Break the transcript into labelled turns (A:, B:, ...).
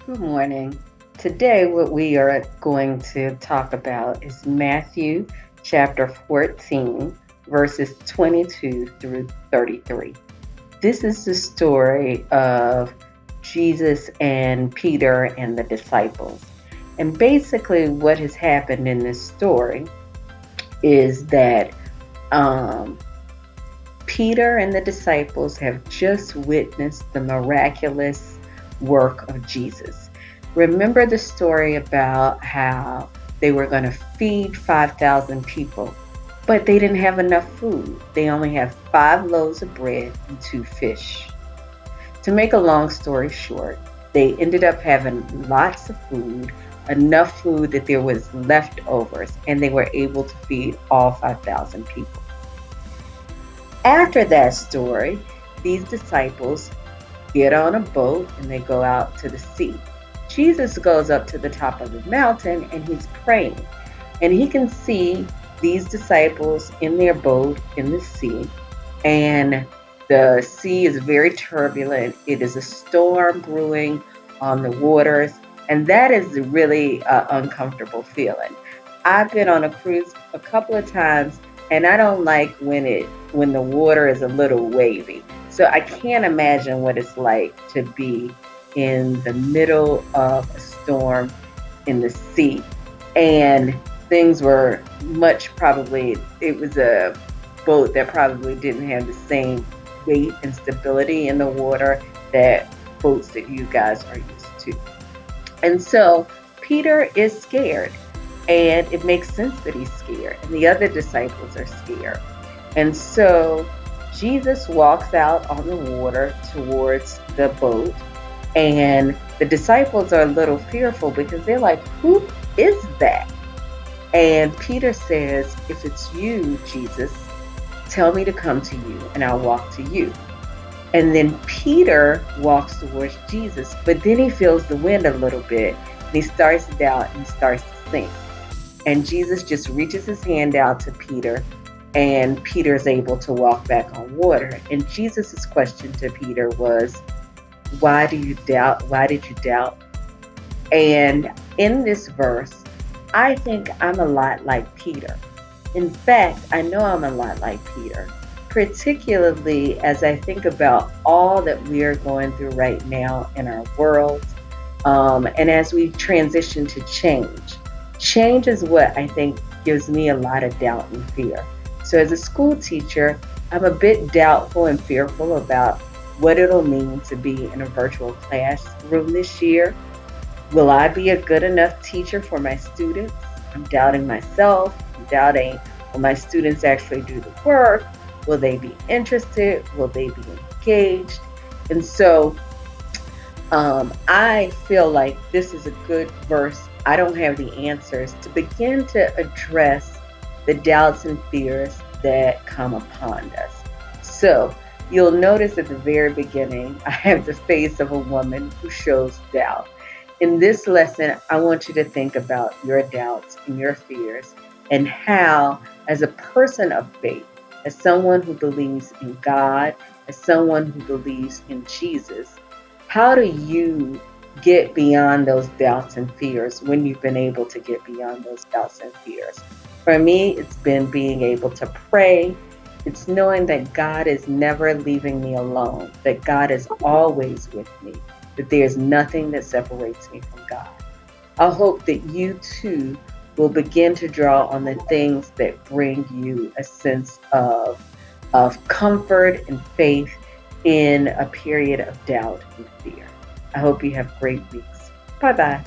A: Good morning. Today, what we are going to talk about is Matthew chapter 14, verses 22 through 33. This is the story of Jesus and Peter and the disciples. And basically, what has happened in this story is that um, Peter and the disciples have just witnessed the miraculous work of Jesus. Remember the story about how they were going to feed 5,000 people, but they didn't have enough food. They only have 5 loaves of bread and 2 fish. To make a long story short, they ended up having lots of food, enough food that there was leftovers, and they were able to feed all 5,000 people. After that story, these disciples get on a boat and they go out to the sea. Jesus goes up to the top of the mountain and he's praying. And he can see these disciples in their boat in the sea. And the sea is very turbulent. It is a storm brewing on the waters. And that is really an uncomfortable feeling. I've been on a cruise a couple of times and I don't like when the water is a little wavy. So I can't imagine what it's like to be in the middle of a storm in the sea. And things were much probably, it was a boat that probably didn't have the same weight and stability in the water that boats that you guys are used to. And so Peter is scared. And it makes sense that he's scared. And the other disciples are scared. And so Jesus walks out on the water towards the boat. And the disciples are a little fearful because they're like, who is that? And Peter says, if it's you, Jesus, tell me to come to you and I'll walk to you. And then Peter walks towards Jesus, but then he feels the wind a little bit and he starts to doubt and starts to sink. And Jesus just reaches his hand out to Peter, and Peter is able to walk back on water. And Jesus' question to Peter was, why do you doubt? Why did you doubt? And in this verse, I think I'm a lot like Peter. In fact, I know I'm a lot like Peter, particularly as I think about all that we are going through right now in our world, and as we transition to change. Change is what I think gives me a lot of doubt and fear. So, as a school teacher, I'm a bit doubtful and fearful about what it'll mean to be in a virtual classroom this year. Will I be a good enough teacher for my students? I'm doubting myself. I'm doubting, will my students actually do the work? Will they be interested? Will they be engaged? And so I feel like this is a good verse. I don't have the answers to begin to address the doubts and fears that come upon us. So you'll notice at the very beginning, I have the face of a woman who shows doubt. In this lesson, I want you to think about your doubts and your fears and how, as a person of faith, as someone who believes in God, as someone who believes in Jesus, how do you get beyond those doubts and fears when you've been able to get beyond those doubts and fears? For me, it's been being able to pray. It's knowing that God is never leaving me alone, that God is always with me, that there's nothing that separates me from God. I hope that you too will begin to draw on the things that bring you a sense of comfort and faith in a period of doubt and fear. I hope you have great weeks. Bye bye.